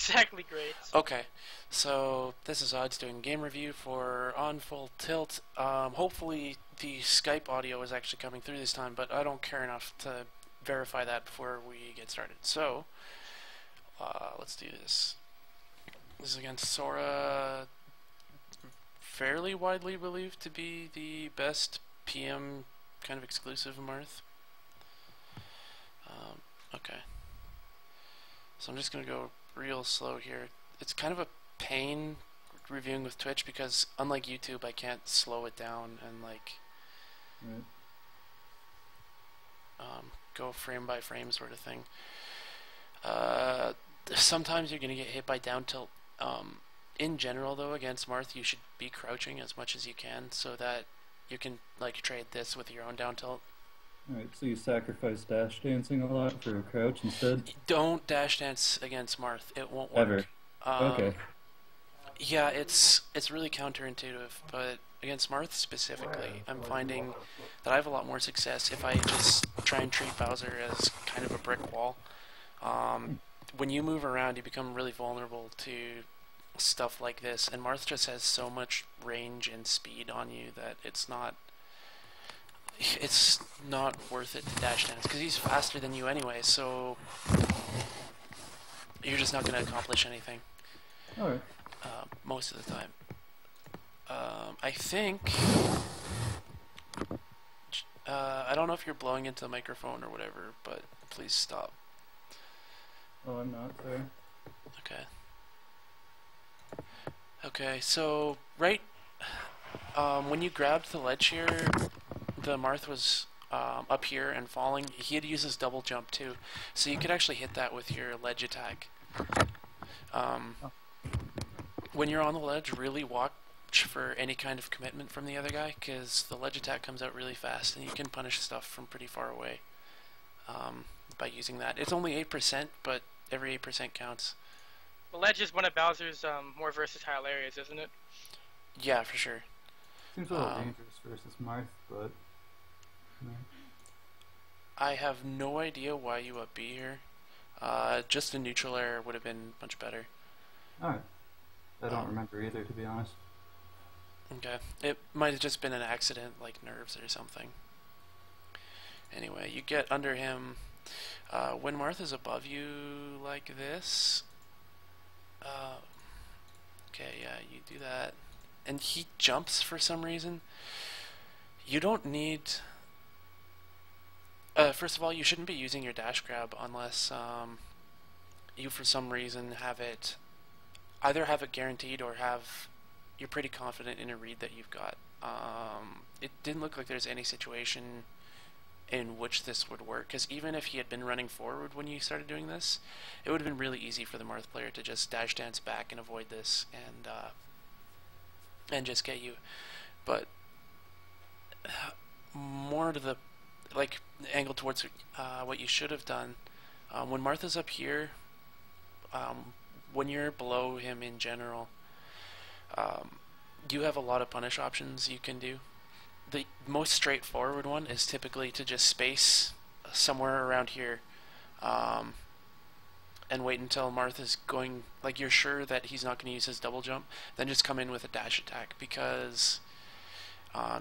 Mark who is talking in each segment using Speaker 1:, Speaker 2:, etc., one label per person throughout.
Speaker 1: exactly great.
Speaker 2: Okay, so this is Odds doing game review for OnFullTilt. Hopefully the Skype audio is actually coming through this time, but I don't care enough to verify that before we get started. So, let's do this. This is against Sora, fairly widely believed to be the best PM kind of exclusive Marth. Okay. So I'm just going to go real slow here. It's kind of a pain reviewing with Twitch because unlike YouTube I can't slow it down and like go frame by frame sort of thing. Sometimes you're going to get hit by down tilt. In general though, against Marth you should be crouching as much as you can so that you can like trade this with your own down tilt.
Speaker 3: Alright, so you sacrifice dash dancing a lot for a crouch instead?
Speaker 2: Don't dash dance against Marth. It won't work.
Speaker 3: Ever. Okay.
Speaker 2: Yeah, it's really counterintuitive, but against Marth specifically, I'm finding that I have a lot more success if I just try and treat Bowser as kind of a brick wall. When you move around, you become really vulnerable to stuff like this, and Marth just has so much range and speed on you that it's not worth it to dash dance because he's faster than you anyway, so you're just not going to accomplish anything.
Speaker 3: Alright.
Speaker 2: Most of the time. I think I don't know if you're blowing into the microphone or whatever, but please stop.
Speaker 3: Oh, I'm not, sorry.
Speaker 2: Okay. Okay, so right when you grabbed the ledge here, the Marth was up here and falling. He had used his double jump too, so you could actually hit that with your ledge attack. When you're on the ledge, really watch for any kind of commitment from the other guy, because the ledge attack comes out really fast and you can punish stuff from pretty far away by using that. It's only 8%, but every 8% counts.
Speaker 1: The ledge is one of Bowser's more versatile areas, isn't it?
Speaker 2: Yeah, for sure.
Speaker 3: Seems a little dangerous versus Marth, but...
Speaker 2: I have no idea why you up B here. Just a neutral error would have been much better.
Speaker 3: Alright. I don't remember either, to be honest.
Speaker 2: Okay. It might have just been an accident, like nerves or something. Anyway, you get under him. When Marth is above you like this... okay, yeah, you do that. And he jumps for some reason. You don't need... first of all, you shouldn't be using your dash grab unless you for some reason have it... either have it guaranteed or you're pretty confident in a read that you've got. It didn't look like there's any situation in which this would work, because even if he had been running forward when you started doing this, it would have been really easy for the Marth player to just dash dance back and avoid this and just get you. But more to the angle towards what you should have done, when Martha's up here, when you're below him in general, you have a lot of punish options you can do. The most straightforward one is typically to just space somewhere around here and wait until Marth is going, like you're sure that he's not going to use his double jump, then just come in with a dash attack, because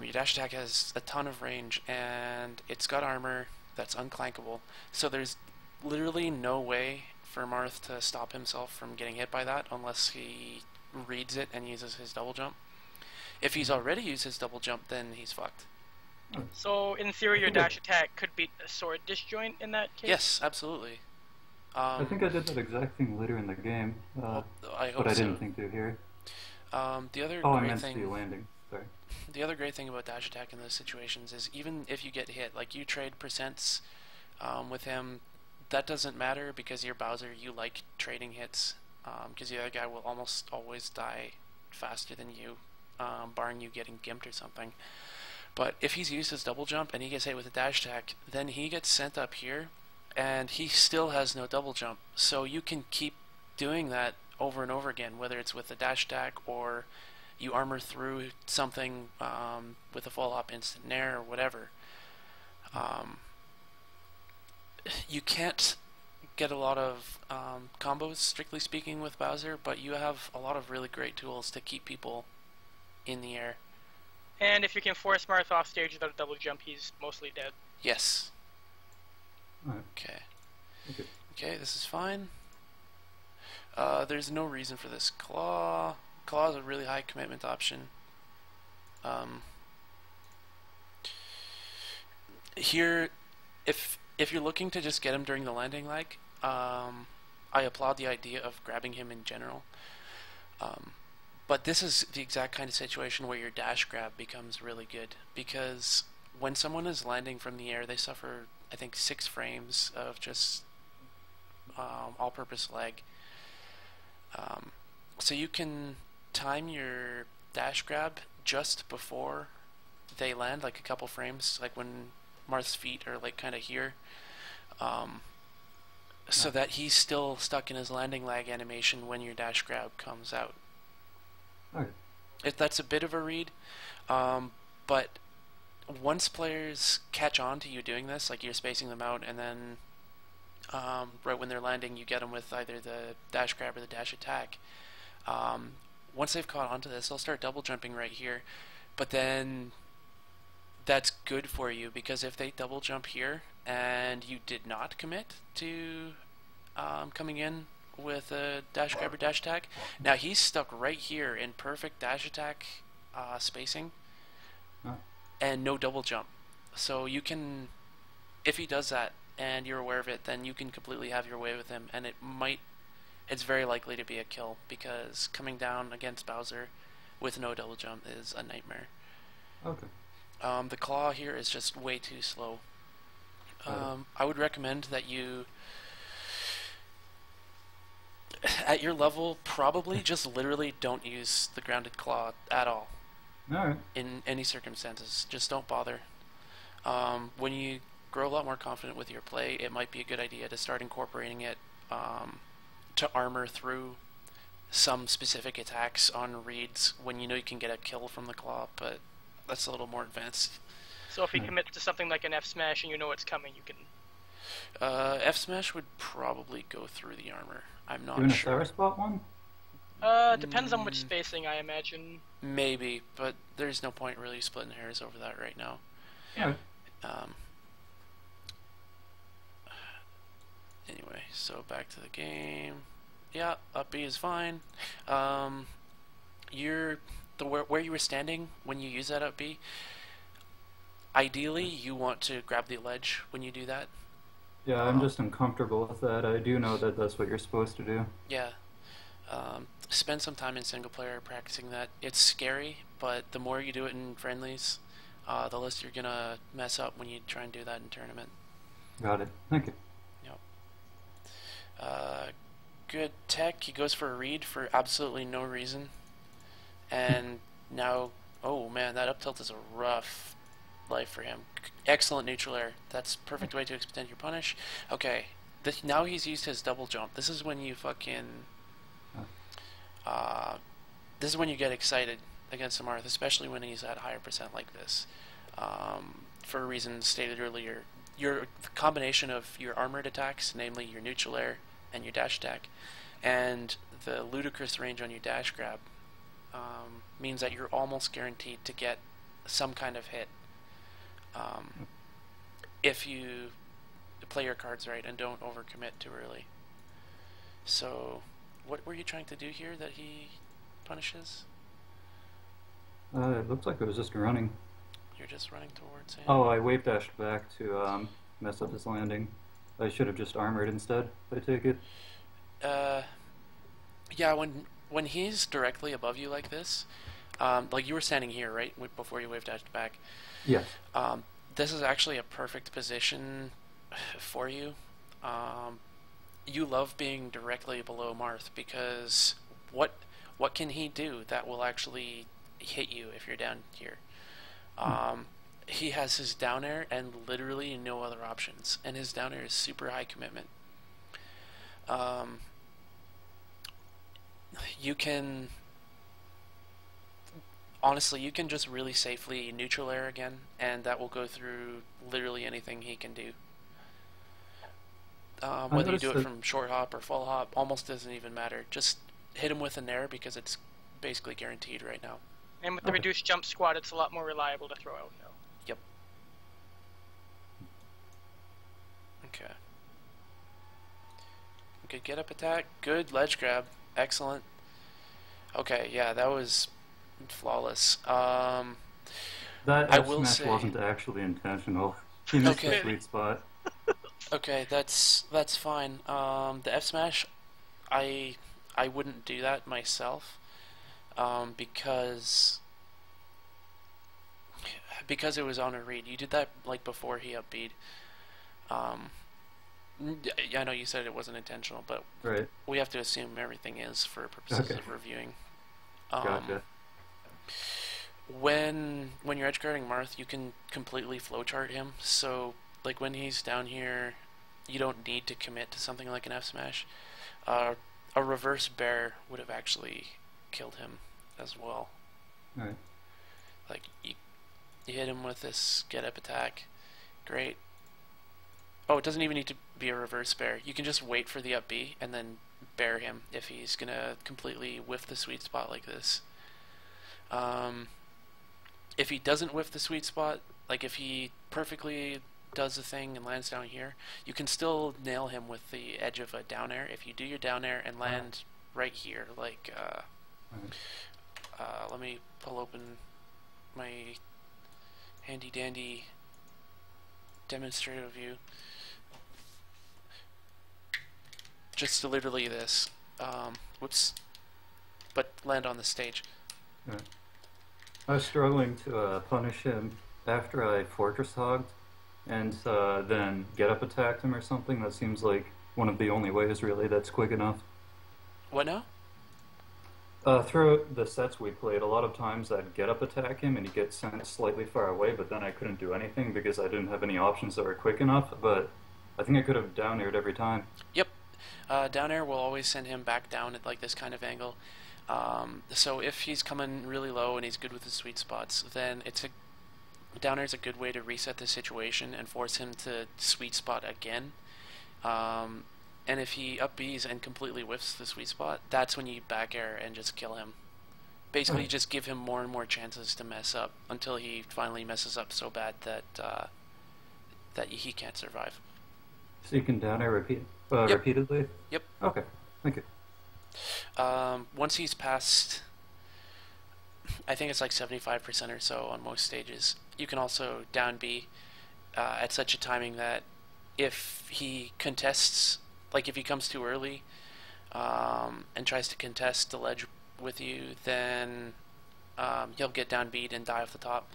Speaker 2: your dash attack has a ton of range and it's got armor that's unclankable, so there's literally no way for Marth to stop himself from getting hit by that unless he reads it and uses his double jump. If he's already used his double jump, then he's fucked.
Speaker 1: So, in theory, your dash attack could beat a sword disjoint in that case?
Speaker 2: Yes, absolutely.
Speaker 3: I think I did that exact thing later in the game,
Speaker 2: well, I hope
Speaker 3: but I
Speaker 2: so.
Speaker 3: didn't think to here.
Speaker 2: The other
Speaker 3: I
Speaker 2: great
Speaker 3: meant
Speaker 2: thing,
Speaker 3: to be landing. Sorry.
Speaker 2: the other great thing about dash attack in those situations is even if you get hit, like you trade percents with him, that doesn't matter because you're Bowser, you like trading hits, because the other guy will almost always die faster than you, barring you getting gimped or something. But if he's used his double jump and he gets hit with a dash attack, then he gets sent up here and he still has no double jump. So you can keep doing that over and over again, whether it's with a dash attack or you armor through something with a full hop instant nair or whatever. You can't get a lot of combos, strictly speaking, with Bowser, but you have a lot of really great tools to keep people in the air.
Speaker 1: And if you can force Marth off stage without a double jump, he's mostly dead.
Speaker 2: Yes.
Speaker 3: Alright.
Speaker 2: Okay.
Speaker 3: Okay.
Speaker 2: Okay, this is fine. There's no reason for this claw. Claw is a really high commitment option. Here, if you're looking to just get him during the landing leg, I applaud the idea of grabbing him in general. But this is the exact kind of situation where your dash grab becomes really good, because when someone is landing from the air, they suffer, I think, 6 frames of just all-purpose lag. So you can time your dash grab just before they land, like a couple frames, like when Marth's feet are like kind of here, so that he's still stuck in his landing lag animation when your dash grab comes out.
Speaker 3: Okay.
Speaker 2: That's a bit of a read, but once players catch on to you doing this, like you're spacing them out, and then right when they're landing, you get them with either the dash grab or the dash attack. Once they've caught on to this, they'll start double jumping right here, but then that's good for you, because if they double jump here and you did not commit to coming in with a dash grab or dash attack, now he's stuck right here in perfect dash attack spacing and no double jump. So you can, if he does that and you're aware of it, then you can completely have your way with him, and it's very likely to be a kill, because coming down against Bowser with no double jump is a nightmare.
Speaker 3: Okay.
Speaker 2: The claw here is just way too slow. I would recommend that you, at your level, probably just literally don't use the grounded claw at all.
Speaker 3: Alright.
Speaker 2: In any circumstances. Just don't bother. When you grow a lot more confident with your play, it might be a good idea to start incorporating it to armor through some specific attacks on reads when you know you can get a kill from the claw, but that's a little more advanced.
Speaker 1: So if he commits to something like an F smash and you know it's coming, you can...
Speaker 2: F smash would probably go through the armor. I'm not
Speaker 3: Even
Speaker 2: sure.
Speaker 3: a Sora spot one?
Speaker 1: Depends on which spacing, I imagine.
Speaker 2: Maybe, but there's no point really splitting hairs over that right now.
Speaker 3: Yeah.
Speaker 2: Anyway, so back to the game. Yeah, up B is fine. Where you were standing when you use that up B, ideally you want to grab the ledge when you do that.
Speaker 3: Yeah, I'm just uncomfortable with that. I do know that that's what you're supposed to do.
Speaker 2: Yeah. Spend some time in single player practicing that. It's scary, but the more you do it in friendlies, the less you're gonna mess up when you try and do that in tournament.
Speaker 3: Got it. Thank you.
Speaker 2: Yep. Good tech. He goes for a read for absolutely no reason. And now, oh man, that up tilt is a rough life for him. Excellent neutral air. That's perfect way to extend your punish. Okay, now he's used his double jump. This is when you fucking... this is when you get excited against the Marth, especially when he's at higher percent like this. For reasons stated earlier, the combination of your armored attacks, namely your neutral air and your dash attack, and the ludicrous range on your dash grab, means that you're almost guaranteed to get some kind of hit if you play your cards right and don't overcommit too early. So, what were you trying to do here that he punishes?
Speaker 3: It looks like it was just running.
Speaker 2: You're just running towards him?
Speaker 3: Oh, I wave dashed back to mess up his landing. I should have just armored instead, I take it.
Speaker 2: Yeah, when he's directly above you like this, like you were standing here, right, before you wave dashed back?
Speaker 3: Yes.
Speaker 2: This is actually a perfect position for you. You love being directly below Marth, because what can he do that will actually hit you if you're down here? He has his down air and literally no other options, and his down air is super high commitment. You can honestly, you can just really safely neutral air again, and that will go through literally anything he can do. Whether you do it from short hop or full hop, almost doesn't even matter. Just hit him with a nair because it's basically guaranteed right now.
Speaker 1: And with the reduced jump squad, it's a lot more reliable to throw out now.
Speaker 2: Yep. Okay. Good get up attack. Good ledge grab. Excellent. Okay, yeah, that was flawless.
Speaker 3: That F smash wasn't actually intentional. He missed the sweet spot.
Speaker 2: Okay, that's fine. The F smash, I wouldn't do that myself, because it was on a read. You did that like before he upbeat. I know you said it wasn't intentional, but
Speaker 3: right.
Speaker 2: We have to assume everything is for purposes of reviewing.
Speaker 3: Gotcha.
Speaker 2: When you're edgeguarding Marth, you can completely flowchart him. So like when he's down here, you don't need to commit to something like an F smash. A reverse bear would have actually killed him as well.
Speaker 3: Right.
Speaker 2: Like you hit him with this get up attack, great. Oh, it doesn't even need to be a reverse bear. You can just wait for the up B and then bear him if he's gonna completely whiff the sweet spot like this. If he doesn't whiff the sweet spot, like if he perfectly does the thing and lands down here, you can still nail him with the edge of a down air. If you do your down air and land right here, like let me pull open my handy dandy demonstrative view. Just literally this. Whoops. But land on the stage.
Speaker 3: Yeah. I was struggling to punish him after I fortress hogged and then get up attacked him or something. That seems like one of the only ways really that's quick enough.
Speaker 2: What now?
Speaker 3: Throughout the sets we played, a lot of times I'd get up attack him and he'd get sent slightly far away, but then I couldn't do anything because I didn't have any options that were quick enough, but I think I could have down aired every time.
Speaker 2: Yep. Down air will always send him back down at like this kind of angle. So if he's coming really low and he's good with his sweet spots, then down air is a good way to reset the situation and force him to sweet spot again. And if he up B's and completely whiffs the sweet spot, that's when you back air and just kill him. Basically, just give him more and more chances to mess up until he finally messes up so bad that that he can't survive.
Speaker 3: So you can down air repeatedly?
Speaker 2: Yep.
Speaker 3: Okay, thank you.
Speaker 2: Once he's past, I think it's like 75% or so on most stages, you can also down B at such a timing that if he contests, like if he comes too early and tries to contest the ledge with you, then he'll get down B'd and die off the top.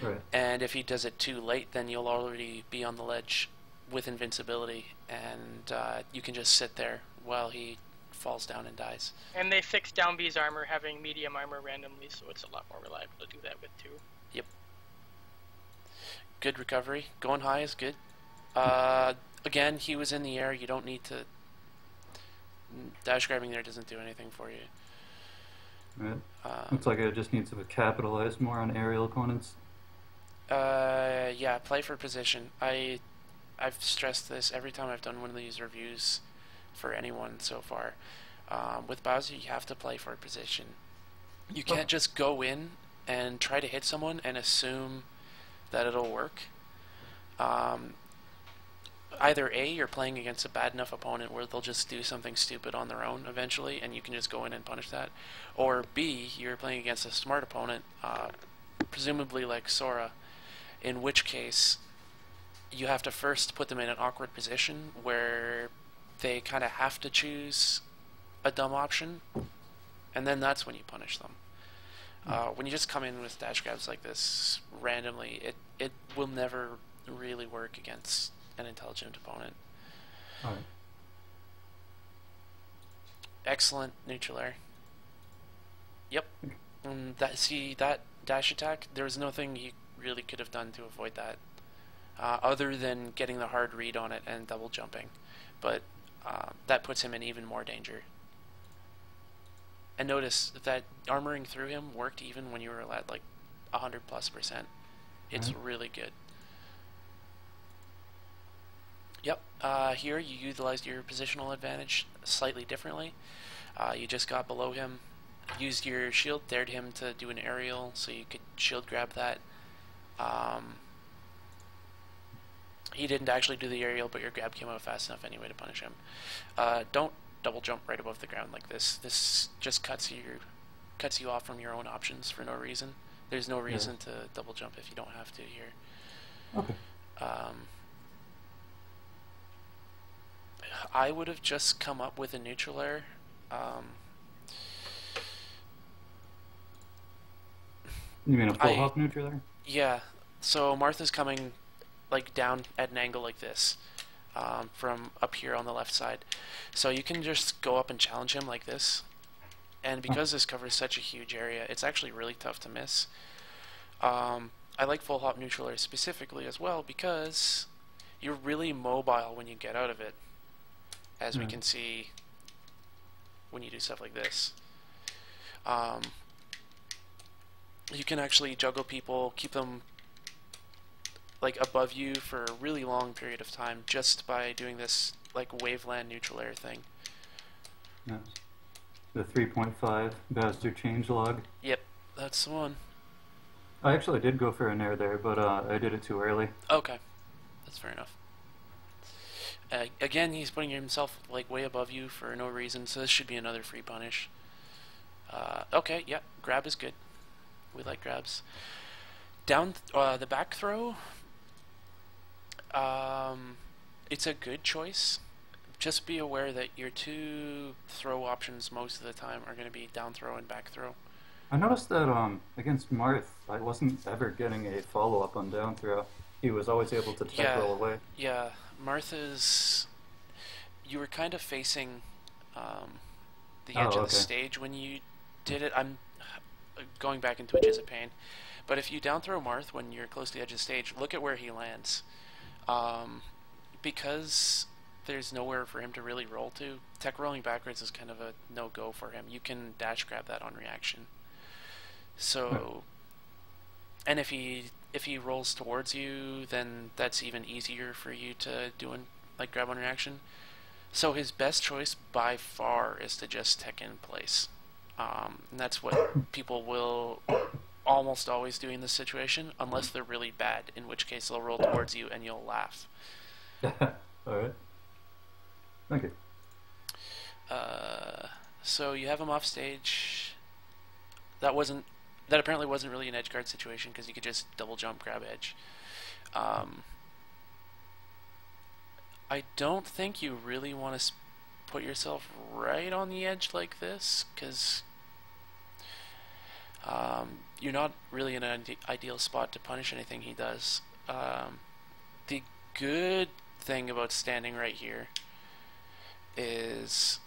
Speaker 3: Right.
Speaker 2: And if he does it too late, then you'll already be on the ledge with invincibility, and you can just sit there while he falls down and dies.
Speaker 1: And they fixed down B's armor having medium armor randomly, so it's a lot more reliable to do that with too.
Speaker 2: Yep. Good recovery. Going high is good. Again, he was in the air. You don't need to... Dash grabbing there doesn't do anything for you.
Speaker 3: Right. Looks like it just needs to capitalize more on aerial opponents.
Speaker 2: Yeah, play for position. I've stressed this every time I've done one of these reviews for anyone so far. With Bowser, you have to play for position. You can't just go in and try to hit someone and assume that it'll work. Either A, you're playing against a bad enough opponent where they'll just do something stupid on their own eventually, and you can just go in and punish that. Or B, you're playing against a smart opponent, presumably like Sora, in which case you have to first put them in an awkward position where they kind of have to choose a dumb option, and then that's when you punish them. When you just come in with dash grabs like this randomly, it will never really work against an intelligent opponent.
Speaker 3: Right.
Speaker 2: Excellent neutral air. Yep. And that dash attack, there was nothing you really could have done to avoid that, other than getting the hard read on it and double jumping. But that puts him in even more danger. And notice that armoring through him worked even when you were at like 100+%. It's really good. Yep. Here you utilized your positional advantage slightly differently. You just got below him, used your shield, dared him to do an aerial, so you could shield grab that. He didn't actually do the aerial, but your grab came out fast enough anyway to punish him. Don't double jump right above the ground like this. This just cuts you off from your own options for no reason. There's no reason to double jump if you don't have to here.
Speaker 3: Okay.
Speaker 2: I would have just come up with a neutral air.
Speaker 3: You mean a full hop neutral air?
Speaker 2: Yeah. So Marth is coming like down at an angle like this from up here on the left side. So you can just go up and challenge him like this. And because this covers such a huge area, it's actually really tough to miss. I like full hop neutral air specifically as well because you're really mobile when you get out of it, as we can see when you do stuff like this. You can actually juggle people, keep them like above you for a really long period of time just by doing this like waveland neutral air thing.
Speaker 3: Yes. The 3.5 Bowser changelog.
Speaker 2: Yep, that's the one.
Speaker 3: I actually did go for an air there, but I did it too early.
Speaker 2: Okay, that's fair enough. Again, he's putting himself like way above you for no reason, so this should be another free punish. Okay, yeah, grab is good. We like grabs. Down the back throw. It's a good choice. Just be aware that your two throw options most of the time are going to be down throw and back throw.
Speaker 3: I noticed that against Marth, I wasn't ever getting a follow-up on down throw. He was always able to tech roll away.
Speaker 2: Yeah, Martha's... You were kind of facing the edge of the stage when you did it. I'm going back into Twitch is a pain. But if you down throw Marth when you're close to the edge of the stage, look at where he lands. Because there's nowhere for him to really roll to, tech rolling backwards is kind of a no-go for him. You can dash grab that on reaction. So, and if he rolls towards you, then that's even easier for you to do like grab on reaction. So his best choice by far is to just tech in place. And that's what people will almost always do in this situation, unless they're really bad, in which case they'll roll towards you and you'll laugh.
Speaker 3: Alright. Thank you.
Speaker 2: So you have him off stage. That apparently wasn't really an edge guard situation because you could just double jump, grab edge. I don't think you really want to put yourself right on the edge like this because you're not really in an ideal spot to punish anything he does. The good thing about standing right here is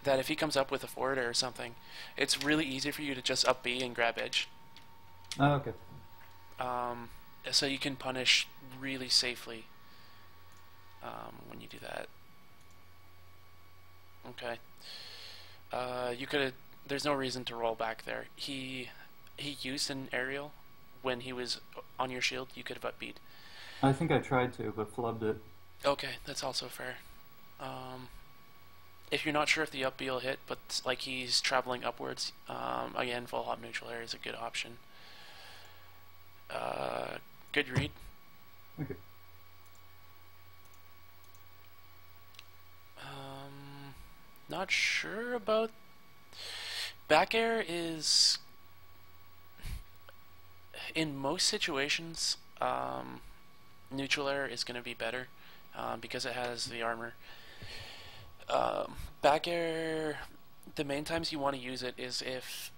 Speaker 2: that if he comes up with a forward air or something, it's really easy for you to just up B and grab edge.
Speaker 3: Oh, okay.
Speaker 2: So you can punish really safely when you do that. Okay. You could. There's no reason to roll back there. He used an aerial when he was on your shield. You could have up B'd.
Speaker 3: I think I tried to, but flubbed it.
Speaker 2: Okay, that's also fair. If you're not sure if the up B will hit, but like he's traveling upwards, again, full hop neutral air is a good option. Good read.
Speaker 3: Okay.
Speaker 2: Not sure about back air is in most situations neutral air is going to be better because it has the armor. Back air, the main times you want to use it is if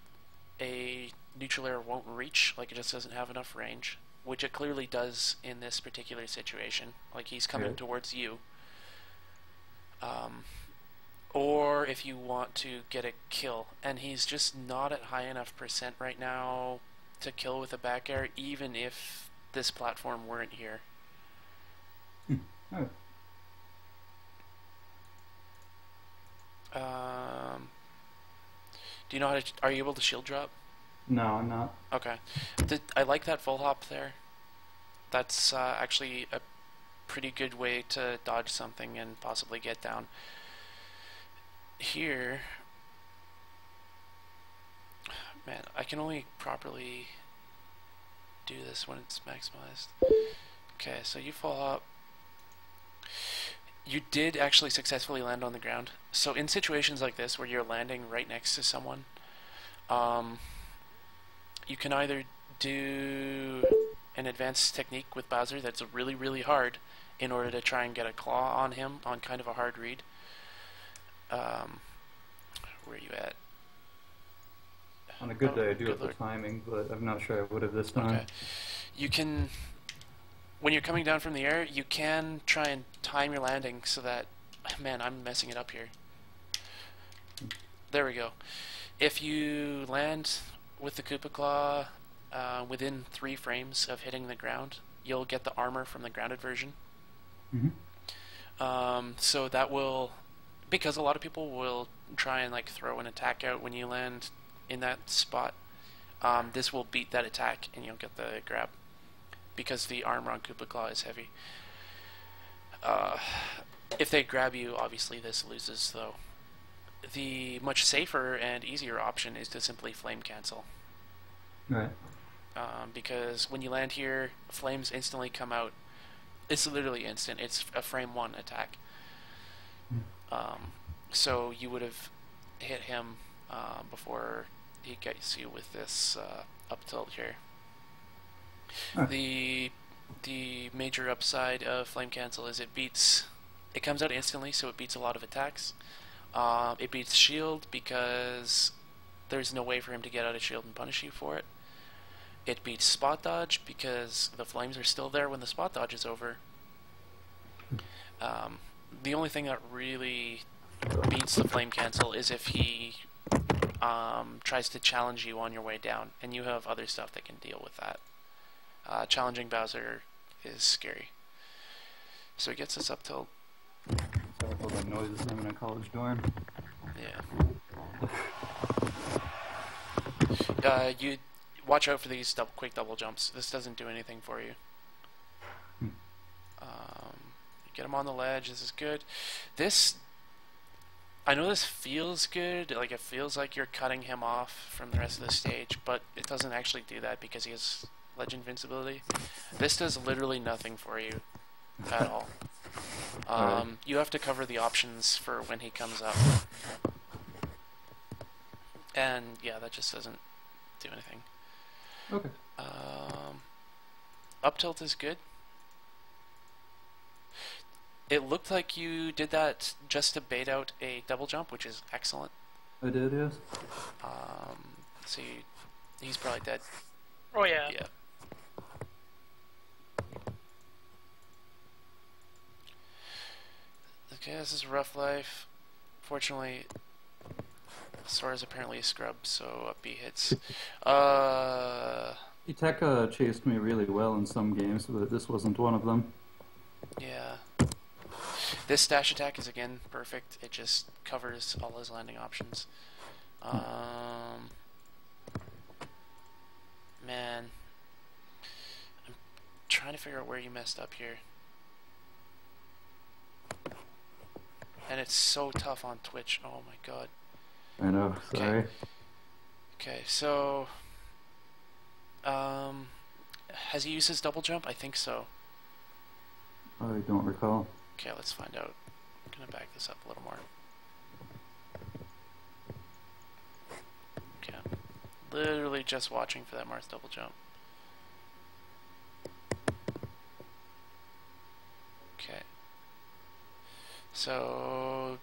Speaker 2: a neutral air won't reach, like it just doesn't have enough range, which it clearly does in this particular situation. Like he's coming towards you. Or if you want to get a kill, and he's just not at high enough percent right now to kill with a back air, even if this platform weren't here.
Speaker 3: Oh.
Speaker 2: Do you know how to? Are you able to shield drop?
Speaker 3: No, I'm not.
Speaker 2: Okay. I like that full hop there. That's actually a pretty good way to dodge something and possibly get down. Here, man, I can only properly do this when it's maximized. Okay, so you fall up. You did actually successfully land on the ground. So in situations like this where you're landing right next to someone, you can either do an advanced technique with Bowser that's really, really hard in order to try and get a claw on him on kind of a hard read. Where are you at?
Speaker 3: On a good day, I do have the timing, but I'm not sure I would have this time.
Speaker 2: Okay. You can, when you're coming down from the air, you can try and time your landing so that, man, I'm messing it up here. There we go. If you land with the Koopa Claw within 3 frames of hitting the ground, you'll get the armor from the grounded version. So that will, because a lot of people will try and like throw an attack out when you land in that spot, this will beat that attack and you'll get the grab because the armor on Koopa Claw is heavy. If they grab you, obviously this loses though. The much safer and easier option is to simply flame cancel.
Speaker 3: Right.
Speaker 2: Because when you land here, flames instantly come out. It's literally instant. It's a frame 1 attack. So you would have hit him before he gets you with this up tilt here. The major upside of flame cancel is it comes out instantly, so it beats a lot of attacks. It beats shield because there's no way for him to get out of shield and punish you for it. It beats spot dodge because the flames are still there when the spot dodge is over. The only thing that really beats the flame cancel is if he tries to challenge you on your way down, and you have other stuff that can deal with that. Challenging Bowser is scary. So he gets us up tilt.
Speaker 3: Sorry for the noises. I'm in a college dorm.
Speaker 2: Yeah. You watch out for these quick double jumps. This doesn't do anything for you. Get him on the ledge. This is good. I know this feels good. Like it feels like you're cutting him off from the rest of the stage, but it doesn't actually do that because he has ledge invincibility. This does literally nothing for you at all. You have to cover the options for when he comes up. And yeah, that just doesn't do anything.
Speaker 3: Okay.
Speaker 2: Up tilt is good. It looked like you did that just to bait out a double jump, which is excellent.
Speaker 3: I did, yes.
Speaker 2: So he's probably dead.
Speaker 1: Oh yeah.
Speaker 2: Yeah. Okay, this is Rough Life. Fortunately, Sora's apparently a scrub, so up B hits.
Speaker 3: Iteka chased me really well in some games, but this wasn't one of them.
Speaker 2: Yeah. This dash attack is again perfect. It just covers all his landing options. Man. I'm trying to figure out where you messed up here. And it's so tough on Twitch. Oh my god.
Speaker 3: I know, sorry.
Speaker 2: Okay, so has he used his double jump? I think so.
Speaker 3: I don't recall.
Speaker 2: Okay, let's find out. I'm gonna back this up a little more. Okay, I'm literally just watching for that Marth double jump. Okay. So,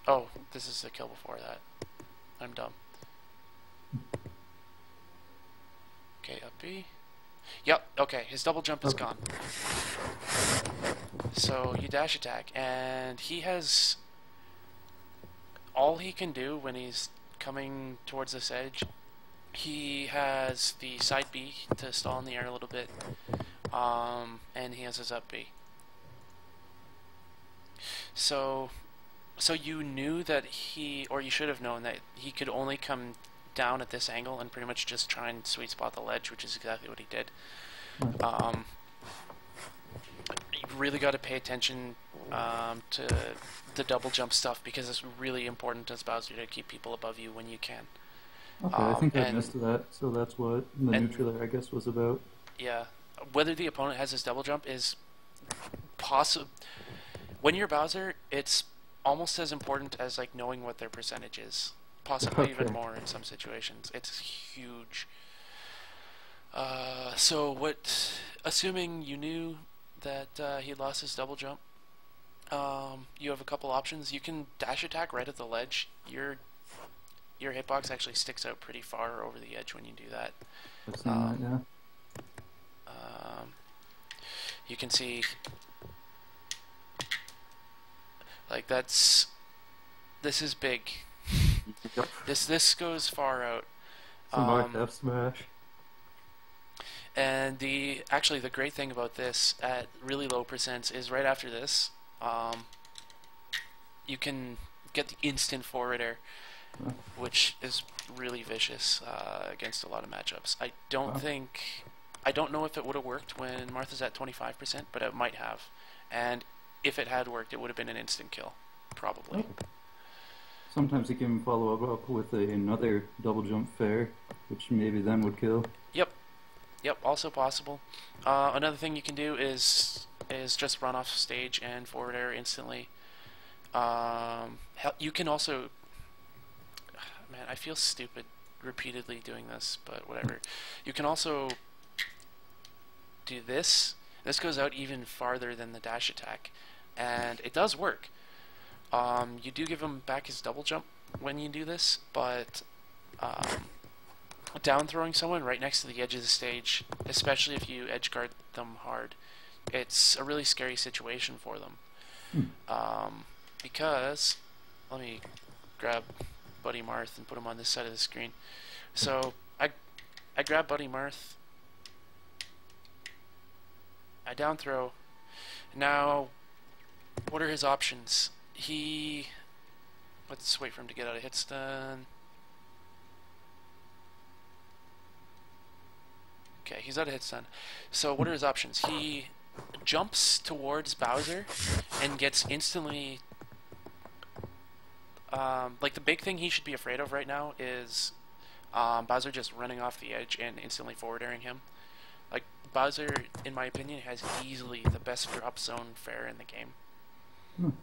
Speaker 2: oh, this is the kill before that. I'm dumb. Okay, up B. Yep, okay, his double jump is gone. So you dash attack, and he has all he can do when he's coming towards this edge. He has the side B to stall in the air a little bit, and he has his up B. So you knew that or you should have known that he could only come down at this angle and pretty much just try and sweet spot the ledge, which is exactly what he did. really got to pay attention to the double jump stuff because it's really important as Bowser to keep people above you when you can.
Speaker 3: Okay, I think I missed that, so that's what the neutral there, I guess, was about.
Speaker 2: Yeah. Whether the opponent has his double jump is possible. When you're Bowser, it's almost as important as like knowing what their percentage is. Possibly even more in some situations. It's huge. So what? Assuming you knew that he lost his double jump, you have a couple options. You can dash attack right at the ledge. Your hitbox actually sticks out pretty far over the edge when you do that.
Speaker 3: I've seen that, yeah.
Speaker 2: You can see, like this is big.
Speaker 3: Yep.
Speaker 2: This goes far out.
Speaker 3: Some Marth F smash.
Speaker 2: And actually the great thing about this at really low percents is right after this, you can get the instant forward air, which is really vicious against a lot of matchups. I don't know if it would have worked when Marth is at 25%, but it might have. And if it had worked, it would have been an instant kill, probably.
Speaker 3: Okay. Sometimes you can follow up with another double jump fair, which maybe then would kill.
Speaker 2: Yep, also possible. Another thing you can do is just run off stage and forward air instantly. You can also... Man, I feel stupid repeatedly doing this, but whatever. You can also do this. This goes out even farther than the dash attack, and it does work. You do give him back his double jump when you do this, but down throwing someone right next to the edge of the stage, especially if you edge guard them hard, it's a really scary situation for them. Because, let me grab Buddy Marth and put him on this side of the screen. So I grab Buddy Marth, I down throw. Now, what are his options? Let's wait for him to get out of hit stun. Okay, he's out of hit stun. So what are his options? He jumps towards Bowser and gets instantly... like the big thing he should be afraid of right now is Bowser just running off the edge and instantly forward airing him. Like, Bowser, in my opinion, has easily the best drop zone fair in the game.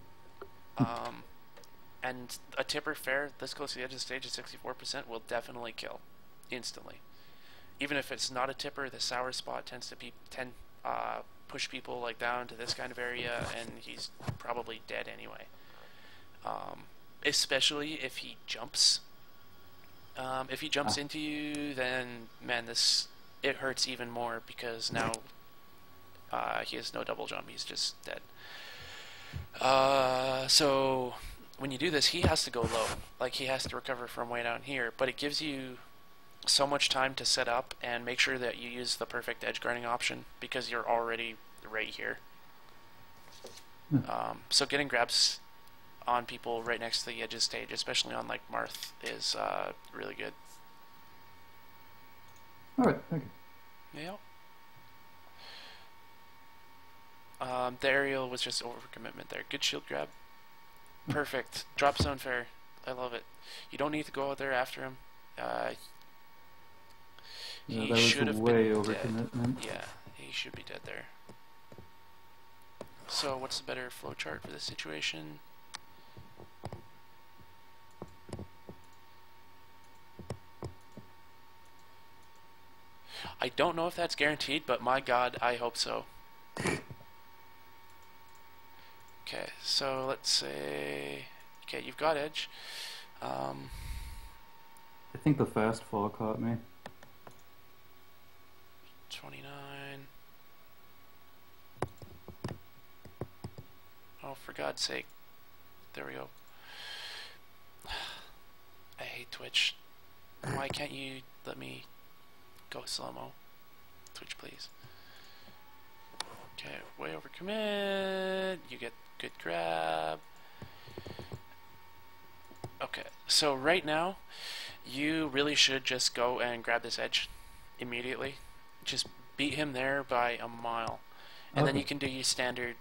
Speaker 2: And a tipper fair this close to the edge of the stage at 64% will definitely kill instantly. Even if it's not a tipper, the sour spot tends to push people like down to this kind of area, and he's probably dead anyway. Especially if he jumps. If he jumps into you, then man, it hurts even more because now he has no double jump. He's just dead. So when you do this, he has to go low. Like, he has to recover from way down here, but it gives you so much time to set up and make sure that you use the perfect edge guarding option because you're already right here. So getting grabs on people right next to the edge of the stage, especially on like Marth, is really good.
Speaker 3: Alright, thank you.
Speaker 2: Yeah. The aerial was just overcommitment there. Good shield grab. Perfect. Drop zone fair. I love it. You don't need to go out there after him.
Speaker 3: Yeah,
Speaker 2: he
Speaker 3: that
Speaker 2: should
Speaker 3: was
Speaker 2: have
Speaker 3: way
Speaker 2: been
Speaker 3: overcommitment.
Speaker 2: dead. Yeah, he should be dead there. So what's the better flowchart for this situation? I don't know if that's guaranteed, but my god, I hope so. Okay, so let's say... Okay, you've got edge.
Speaker 3: I think the fast fall caught me.
Speaker 2: 29. Oh, for God's sake. There we go. I hate Twitch. Why can't you let me go slow-mo? Twitch, please. Okay, way over commit. You get good grab. Okay, so right now, you really should just go and grab this edge immediately. Just beat him there by a mile. And then
Speaker 3: Okay.
Speaker 2: you can do your standard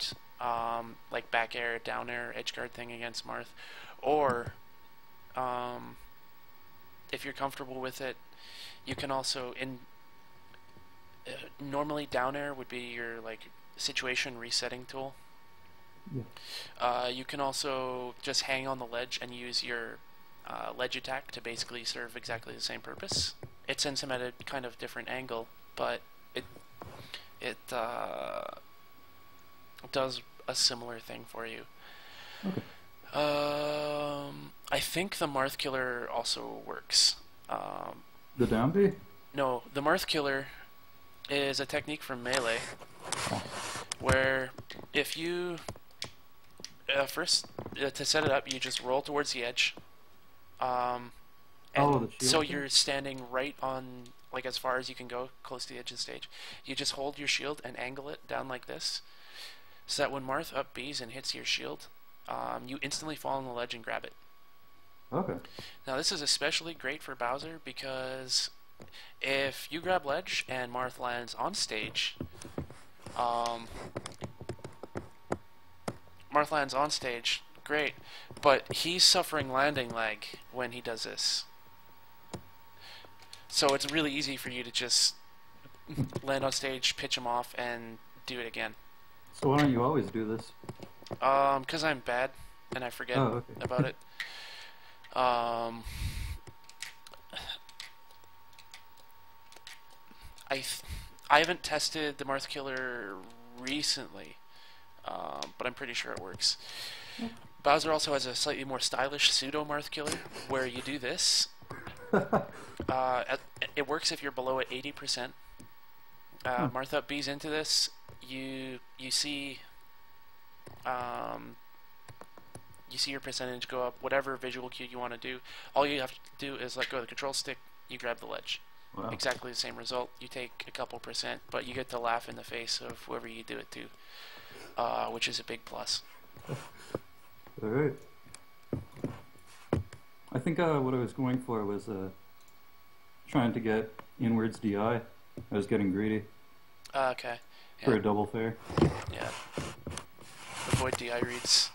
Speaker 2: like back air, down air, edge guard thing against Marth. Or if you're comfortable with it, you can also normally down air would be your like situation resetting tool.
Speaker 3: Yeah.
Speaker 2: You can also just hang on the ledge and use your ledge attack to basically serve exactly the same purpose. It sends him at a kind of different angle, but it does a similar thing for you.
Speaker 3: Okay.
Speaker 2: I think the Marth Killer also works.
Speaker 3: The down B?
Speaker 2: No, the Marth Killer is a technique from Melee where if you first to set it up, you just roll towards the edge. And
Speaker 3: the shield
Speaker 2: so
Speaker 3: thing?
Speaker 2: you're standing right on, like as far as you can go, close to the edge of the stage. You just hold your shield and angle it down like this, so that when Marth up Bs and hits your shield, you instantly fall on the ledge and grab it.
Speaker 3: Okay.
Speaker 2: Now this is especially great for Bowser because if you grab ledge and Marth lands on stage, great, but he's suffering landing lag when he does this. So it's really easy for you to just land on stage, pitch him off, and do it again.
Speaker 3: So why don't you always do this?
Speaker 2: 'Cause I'm bad and I forget about it. I haven't tested the Marth Killer recently, but I'm pretty sure it works. Bowser also has a slightly more stylish pseudo Marth Killer where you do this. It works if you're below at 80%. Marth up B's into this. You see your percentage go up. Whatever visual cue you want to do, all you have to do is let go of the control stick. You grab the ledge.
Speaker 3: Wow.
Speaker 2: Exactly the same result. You take a couple %, but you get to laugh in the face of whoever you do it to, which is a big plus.
Speaker 3: Alright. I think what I was going for was trying to get inwards DI. I was getting greedy
Speaker 2: Okay. Yeah.
Speaker 3: for a double fair.
Speaker 2: Yeah. Avoid DI reads.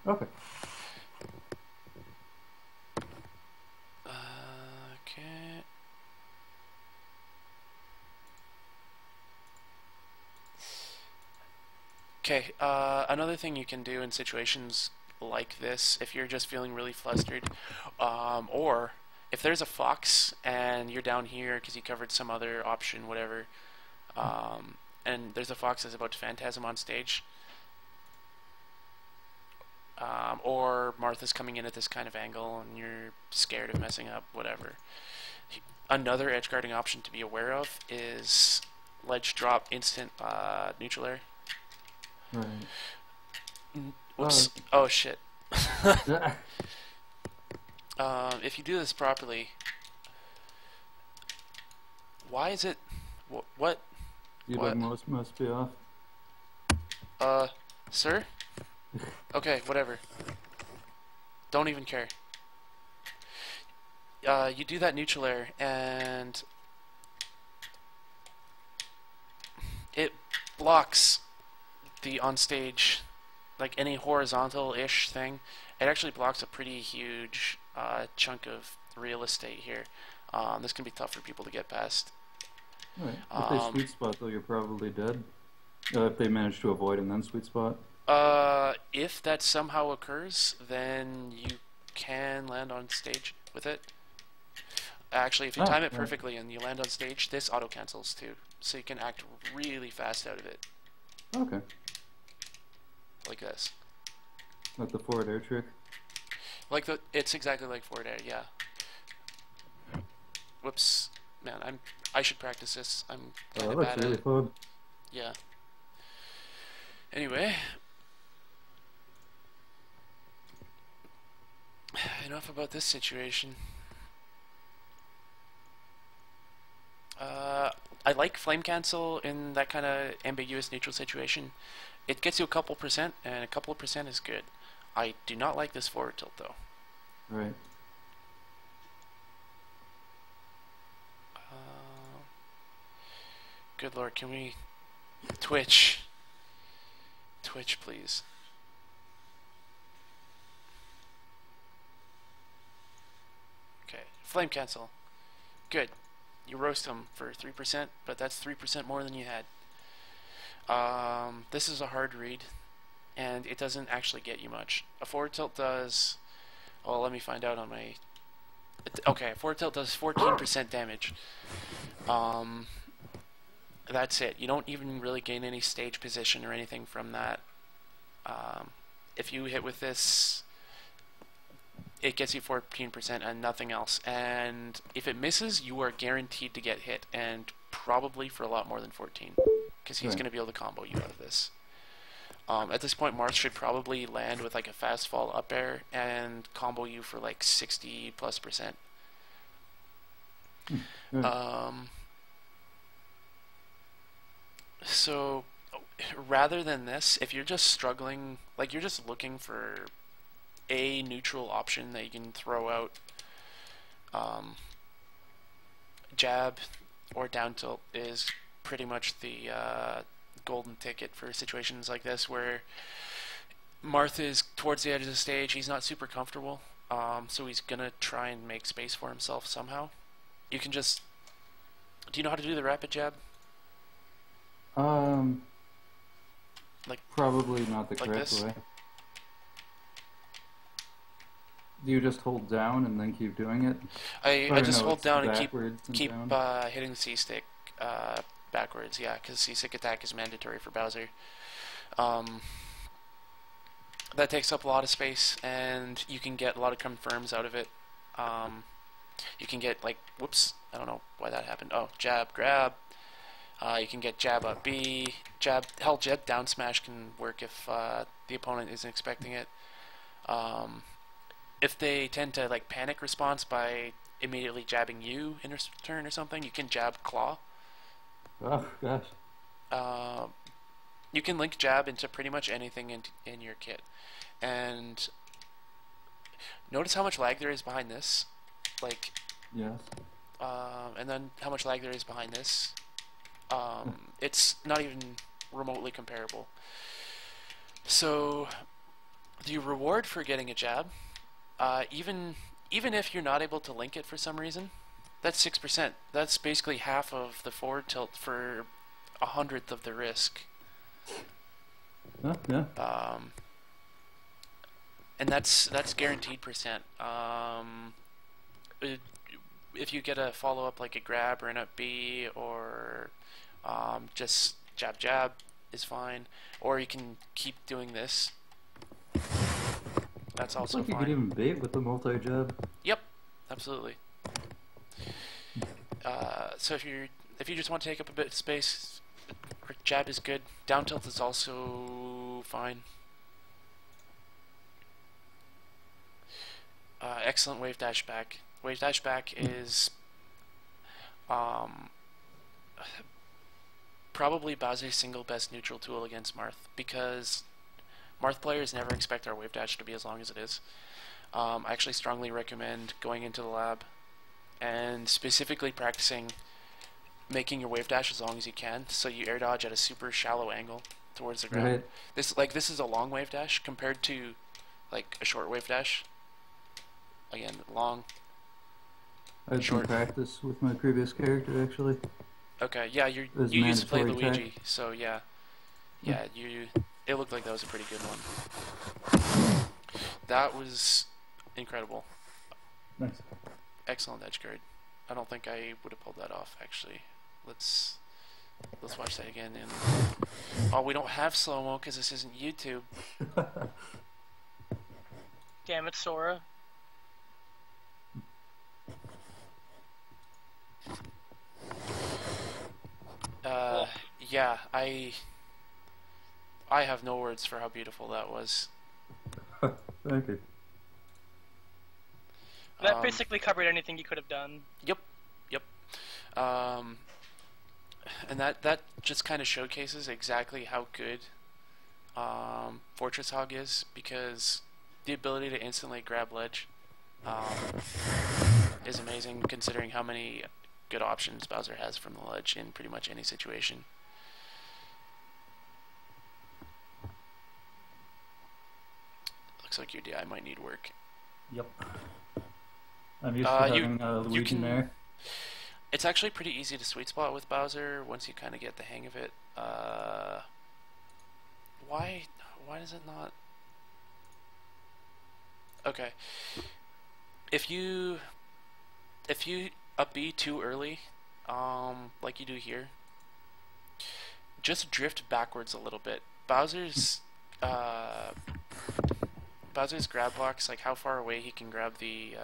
Speaker 3: Okay.
Speaker 2: Okay. Okay, another thing you can do in situations like this, if you're just feeling really flustered, or if there's a fox and you're down here because you covered some other option, whatever, and there's a fox that's about to phantasm on stage, or Martha's coming in at this kind of angle and you're scared of messing up, whatever. Another edgeguarding option to be aware of is ledge drop instant neutral air.
Speaker 3: Right.
Speaker 2: Whoops. Oh shit. If you do this properly, why is it? What?
Speaker 3: Debug must be off.
Speaker 2: Sir? Okay, whatever. Don't even care. You do that neutral air, and it blocks the onstage, like any horizontal-ish thing. It actually blocks a pretty huge chunk of real estate here. This can be tough for people to get past.
Speaker 3: Right. If they sweet spot, though, you're probably dead. If they manage to avoid and then sweet spot.
Speaker 2: If that somehow occurs, then you can land on stage with it. Actually, if you time it perfectly and you land on stage, this auto-cancels too. So you can act really fast out of it.
Speaker 3: Okay.
Speaker 2: Like this.
Speaker 3: Like the forward air trick?
Speaker 2: It's exactly like forward air, yeah. Whoops. Man, I should practice this. I'm kind of bad at it.
Speaker 3: That's really fun.
Speaker 2: Yeah. Anyway. Enough about this situation. I like flame cancel in that kind of ambiguous neutral situation. It gets you a couple %, and a couple of % is good. I do not like this forward tilt though.
Speaker 3: Right.
Speaker 2: Good lord, can we Twitch? Twitch, please. Okay, flame cancel. Good. You roast him for 3%, but that's 3% more than you had. This is a hard read, and it doesn't actually get you much. A forward tilt does... Oh, let me find out on my... Okay, a forward tilt does 14% damage. That's it. You don't even really gain any stage position or anything from that. If you hit with this, it gets you 14% and nothing else. And if it misses, you are guaranteed to get hit, and probably for a lot more than 14, because he's going to be able to combo you out of this. At this point, Marth should probably land with like a fast fall up air and combo you for like 60+%. So rather than this, if you're just struggling, like you're just looking for a neutral option that you can throw out, jab or down tilt is pretty much the golden ticket for situations like this, where Marth is towards the edge of the stage. He's not super comfortable, so he's gonna try and make space for himself somehow. You can just... Do you know how to do the rapid jab?
Speaker 3: Like probably not the
Speaker 2: like
Speaker 3: correct
Speaker 2: this?
Speaker 3: way. Do you just hold down and then keep doing it?
Speaker 2: I just hold down and keep
Speaker 3: down.
Speaker 2: hitting the C stick backwards. Yeah, because C stick attack is mandatory for Bowser. That takes up a lot of space, and you can get a lot of confirms out of it. You can get like, whoops, I don't know why that happened. Oh, jab, grab. You can get jab up B, jab, hell, jab down smash can work if the opponent isn't expecting it. If they tend to like panic response by immediately jabbing you in turn or something, you can jab claw.
Speaker 3: Oh gosh.
Speaker 2: You can link jab into pretty much anything in your kit, and notice how much lag there is behind this, like.
Speaker 3: Yes.
Speaker 2: And then how much lag there is behind this. It's not even remotely comparable. So the reward for getting a jab, even if you're not able to link it for some reason, that's 6%. That's basically half of the forward tilt for 100th of the risk.
Speaker 3: Yeah.
Speaker 2: And that's guaranteed percent. If you get a follow up like a grab or an up B or just jab is fine, or you can keep doing this. That's also
Speaker 3: fine. You could even bait with the multi jab.
Speaker 2: Yep, absolutely. So if you just want to take up a bit of space, jab is good. Down tilt is also fine. Excellent wave dash back. Wave dash back is probably Bowser's single best neutral tool against Marth, because Marth players never expect our wave dash to be as long as it is. I actually strongly recommend going into the lab and specifically practicing making your wave dash as long as you can, so you air dodge at a super shallow angle towards the ground. Right. This is a long wave dash compared to like a short wave dash. Again, long.
Speaker 3: I had some practice with my previous character, actually.
Speaker 2: Okay, yeah, you used to play Luigi, so yeah. Yeah, it looked like that was a pretty good one. That was incredible.
Speaker 3: Nice.
Speaker 2: Excellent edge guard. I don't think I would have pulled that off, actually. Let's watch that again. And oh, we don't have slow-mo because this isn't YouTube.
Speaker 1: Damn it, Sora.
Speaker 2: Yeah, I have no words for how beautiful that was.
Speaker 3: Thank you.
Speaker 1: That basically covered anything you could have done.
Speaker 2: Yep. And that just kind of showcases exactly how good Fortress Hog is, because the ability to instantly grab ledge is amazing, considering how many good options Bowser has from the ledge in pretty much any situation. looks like your DI might need work.
Speaker 3: Yep. I'm used to having
Speaker 2: you
Speaker 3: Legion
Speaker 2: can,
Speaker 3: there.
Speaker 2: It's actually pretty easy to sweet spot with Bowser once you kind of get the hang of it. Why does it not? Okay. If you up B too early, like you do here, just drift backwards a little bit. Bowser's grab box, like how far away he can grab the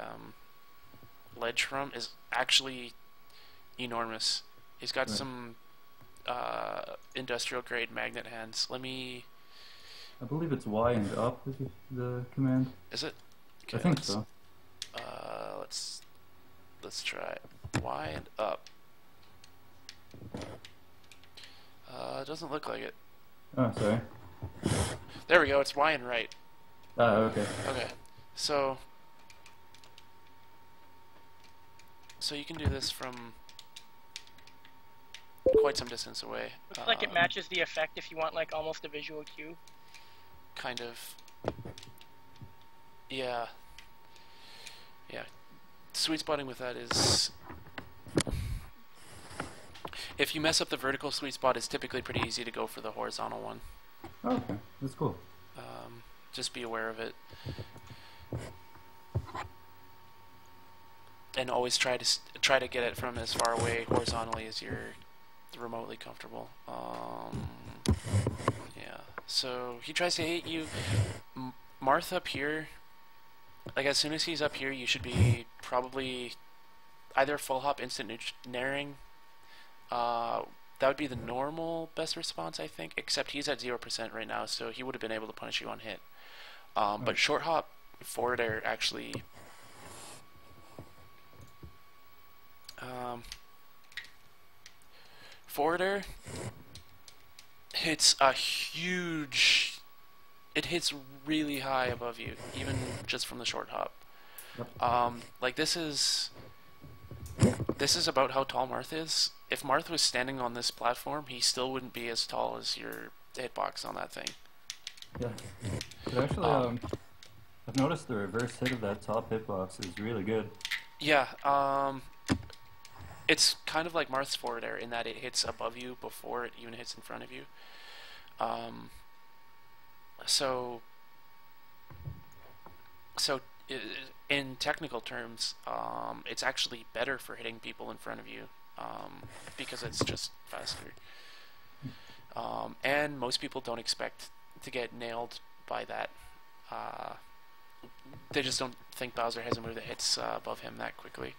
Speaker 2: ledge from, is actually enormous. He's got some industrial grade magnet hands. Let me.
Speaker 3: I believe it's Y and up is the command.
Speaker 2: Is it? Okay,
Speaker 3: I think so.
Speaker 2: Let's try Y and up. It doesn't look like it.
Speaker 3: Oh, sorry.
Speaker 2: There we go. It's Y and right.
Speaker 3: Ah, okay.
Speaker 2: Okay, so you can do this from quite some distance away.
Speaker 1: Looks like it matches the effect if you want like almost a visual cue.
Speaker 2: Kind of. Yeah. Yeah. Sweet spotting with that is, if you mess up the vertical sweet spot, it's typically pretty easy to go for the horizontal one.
Speaker 3: Oh, okay, that's cool.
Speaker 2: Just be aware of it, and always try to get it from as far away horizontally as you're remotely comfortable. Yeah. So he tries to hit you. Marth up here. Like as soon as he's up here, you should be probably either full hop instant naring. That would be the normal best response, I think. Except he's at 0% right now, so he would have been able to punish you on hit. But short hop forward air actually. Forward air hits a huge. It hits really high above you, even just from the short hop.
Speaker 3: Yep.
Speaker 2: Like this is about how tall Marth is. If Marth was standing on this platform, he still wouldn't be as tall as your hitbox on that thing.
Speaker 3: Yeah. But actually, I've noticed the reverse hit of that top hitbox is really good.
Speaker 2: Yeah. It's kind of like Marth's forward air in that it hits above you before it even hits in front of you. So in technical terms, it's actually better for hitting people in front of you because it's just faster. And most people don't expect to get nailed by that. They just don't think Bowser has a move that hits above him that quickly.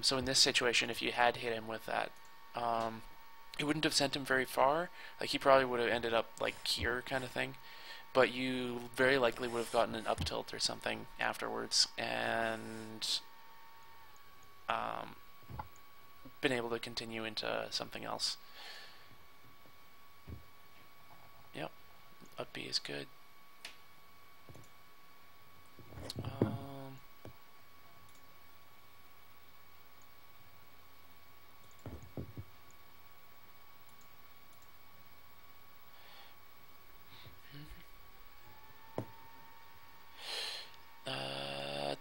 Speaker 2: So in this situation, if you had hit him with that, it wouldn't have sent him very far. Like he probably would have ended up like here kind of thing, but you very likely would have gotten an up tilt or something afterwards and been able to continue into something else. Yep, up B is good.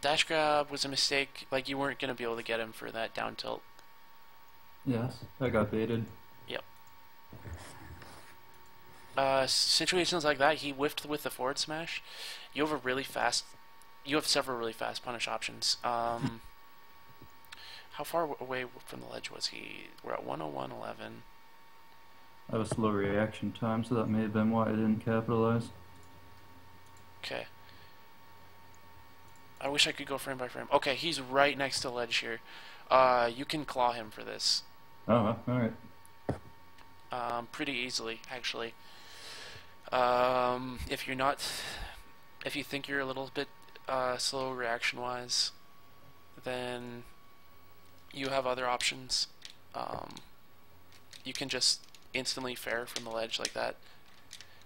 Speaker 2: Dash grab was a mistake. Like you weren't gonna be able to get him for that down tilt.
Speaker 3: Yes, I got baited.
Speaker 2: Yep. Situations like that, he whiffed with the forward smash. You have several really fast punish options. How far away from the ledge was he? We're at 101.11.
Speaker 3: I have a slow reaction time, so that may have been why I didn't capitalize.
Speaker 2: Okay. I wish I could go frame by frame. Okay, he's right next to ledge here. You can claw him for this.
Speaker 3: Oh, alright.
Speaker 2: Pretty easily, actually. If you think you're a little bit slow reaction-wise, then you have other options. You can just instantly fair from the ledge like that.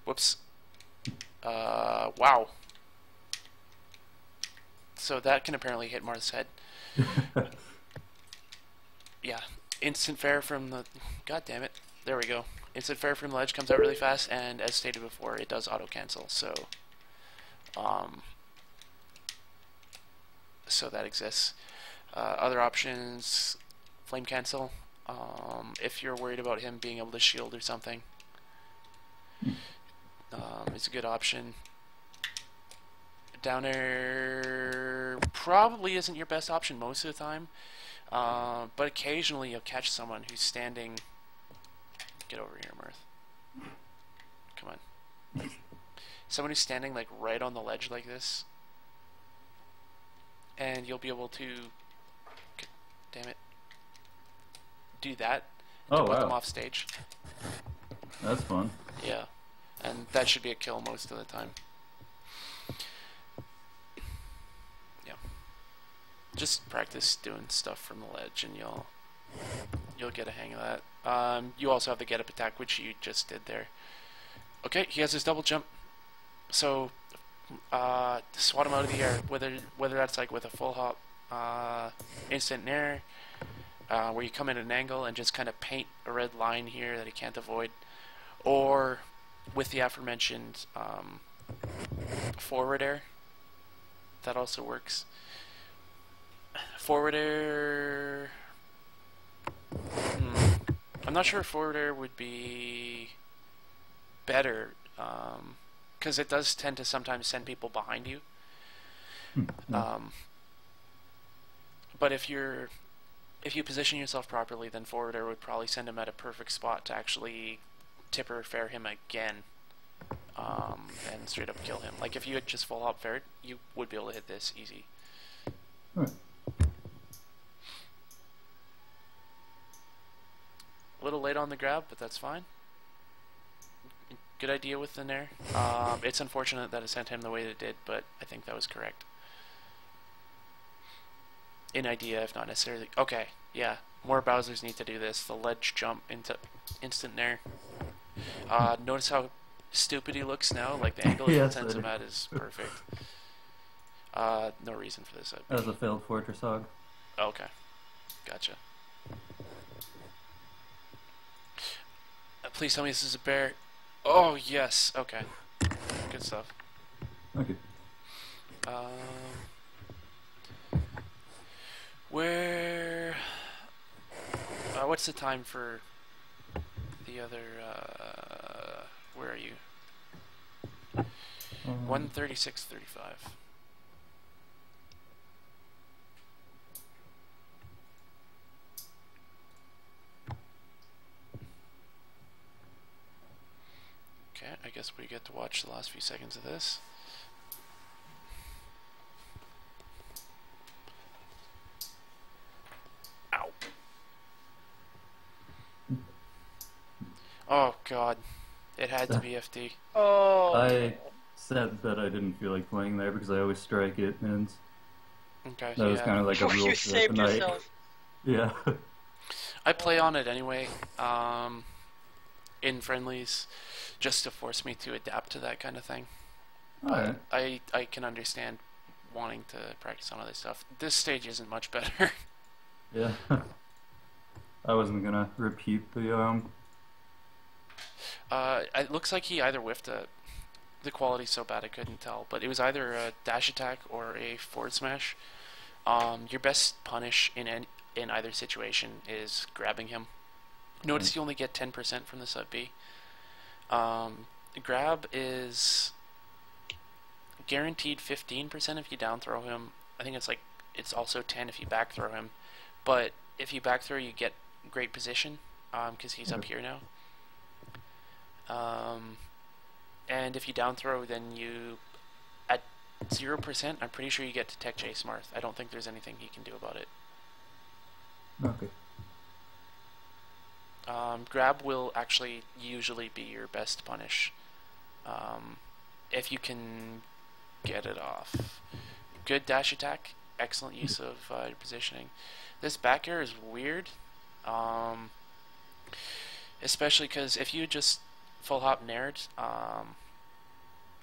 Speaker 2: Whoops. Wow. So that can apparently hit Marth's head. Yeah. Instant fair from the... God damn it. There we go. Instant fair from the ledge comes out really fast, and as stated before, it does auto-cancel, so... So that exists. Other options, flame cancel. If you're worried about him being able to shield or something, it's a good option. Down air probably isn't your best option most of the time, but occasionally you'll catch someone who's standing. Get over here, Marth. Come on. Someone who's standing like right on the ledge like this, and you'll be able to, damn it, do that to put them off stage.
Speaker 3: That's fun.
Speaker 2: Yeah, and that should be a kill most of the time. Yeah, just practice doing stuff from the ledge, and you'll get a hang of that. You also have the get up attack, which you just did there. Okay, he has his double jump, so swat him out of the air, whether that's like with a full hop, instant nair, where you come in at an angle and just kind of paint a red line here that he can't avoid, or with the aforementioned forward air. That also works. Forward air, I'm not sure if forward air would be better, because it does tend to sometimes send people behind you. But if you position yourself properly, then forward air would probably send him at a perfect spot to actually tipper fair him again, and straight up kill him. Like if you had just full hop faired, you would be able to hit this easy.
Speaker 3: Right.
Speaker 2: A little late on the grab, but that's fine. Good idea with the nair. It's unfortunate that it sent him the way that it did, but I think that was correct. In idea, if not necessarily. Okay, yeah. More Bowsers need to do this. The ledge jump into instant nair. Notice how stupid he looks now? Like the angle he sends him at is perfect. No reason for this.
Speaker 3: That was a failed Fortress Hog.
Speaker 2: Okay. Gotcha. Please tell me this is a bear. Oh, yes. Okay. Good stuff.
Speaker 3: Okay.
Speaker 2: Where... what's the time for the other... where are you? 1:36:35. Okay, I guess we get to watch the last few seconds of this. Ow. Oh god. It had to be FD.
Speaker 1: Oh.
Speaker 3: I said that I didn't feel like playing there because I always strike it, and
Speaker 2: Okay,
Speaker 3: that was kind of like a rule
Speaker 1: You
Speaker 3: for
Speaker 1: saved
Speaker 3: the night.
Speaker 1: yourself.
Speaker 3: Yeah.
Speaker 2: I play on it anyway, in friendlies, just to force me to adapt to that kind of thing.
Speaker 3: Alright.
Speaker 2: I can understand wanting to practice on other stuff. This stage isn't much better.
Speaker 3: Yeah. I wasn't gonna repeat the
Speaker 2: It looks like he either whiffed the quality's so bad I couldn't tell, but it was either a dash attack or a forward smash. Your best punish in either situation is grabbing him. Notice you only get 10% from the sub B. Grab is guaranteed 15% if you down throw him. I think it's also 10 if you back throw him. But if you back throw, you get great position because he's up here now. And if you down throw, then you at 0%. I'm pretty sure you get to tech chase Marth. I don't think there's anything he can do about it.
Speaker 3: Okay.
Speaker 2: Grab will actually usually be your best punish, if you can get it off. Good dash attack, excellent use of your positioning. This back air is weird, especially because if you just full hop naired, I'm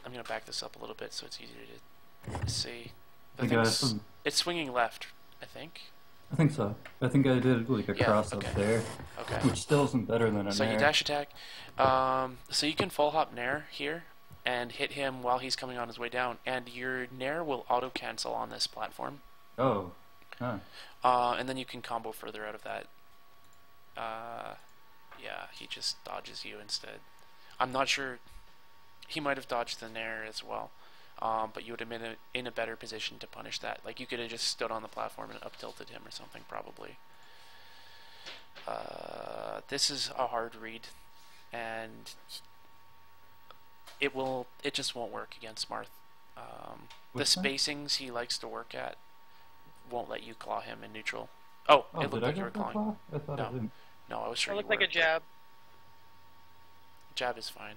Speaker 2: going to back this up a little bit so it's easier to see. It's swinging left, I think.
Speaker 3: I think so. I think I did like a cross
Speaker 2: okay.
Speaker 3: up there,
Speaker 2: Okay.
Speaker 3: which still isn't better than a
Speaker 2: So
Speaker 3: nair.
Speaker 2: you dash attack. So you can full hop nair here, and hit him while he's coming on his way down, and your Nair will auto-cancel on this platform.
Speaker 3: Oh. Huh.
Speaker 2: And then you can combo further out of that. Yeah, he just dodges you instead. I'm not sure. He might have dodged the Nair as well. But you would have been in a better position to punish that. Like, you could have just stood on the platform and up-tilted him or something, probably. This is a hard read, and it just won't work against Marth. The spacings he likes to work at won't let you claw him in neutral. Oh, it looked like you were clawing.
Speaker 3: I thought I didn't.
Speaker 2: No, I was sure
Speaker 1: It
Speaker 2: you
Speaker 1: looked
Speaker 2: were.
Speaker 1: like a jab.
Speaker 2: Jab is fine.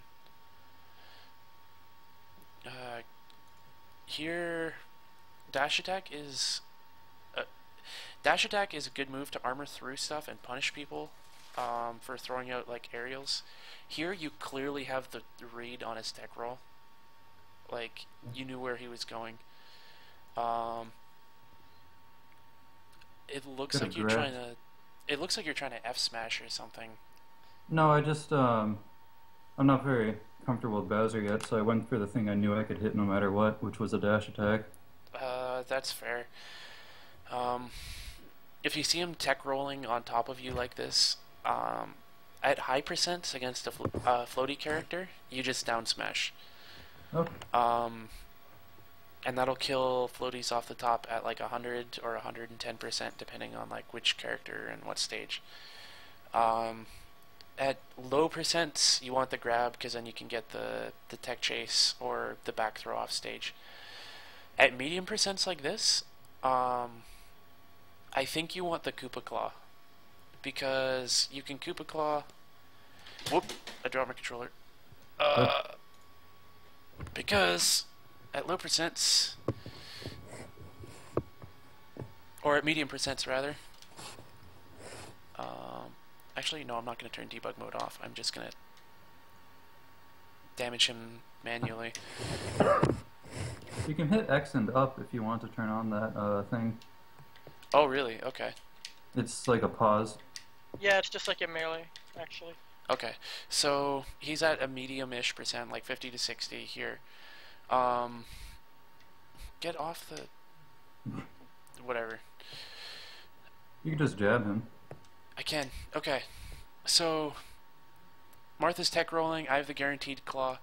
Speaker 2: Here, dash attack is a good move to armor through stuff and punish people for throwing out like aerials. Here, you clearly have the read on his tech roll. Like, you knew where he was going. It looks like you're trying to. It looks like you're trying to F smash or something.
Speaker 3: No, I just I'm not very comfortable with Bowser yet, so I went for the thing I knew I could hit no matter what, which was a dash attack.
Speaker 2: That's fair. If you see him tech rolling on top of you like this, at high percents against a floaty character, you just down smash.
Speaker 3: Oh.
Speaker 2: And that'll kill floaties off the top at like 100 or 110%, depending on like which character and what stage. At low percents, you want the grab because then you can get the tech chase or the back throw off stage. At medium percents like this, I think you want the Koopa Claw, because you can Koopa Claw. Whoop! I dropped my controller. Because at low percents, or at medium percents rather. Actually, no, I'm not going to turn debug mode off. I'm just going to damage him manually.
Speaker 3: You can hit X and up if you want to turn on that thing.
Speaker 2: Oh, really? Okay.
Speaker 3: It's like a pause.
Speaker 1: Yeah, it's just like a melee, actually.
Speaker 2: Okay, so he's at a medium-ish percent, like 50 to 60 here. Get off the... whatever.
Speaker 3: You can just jab him.
Speaker 2: I can. Okay. So, Martha's tech rolling. I have the guaranteed claw.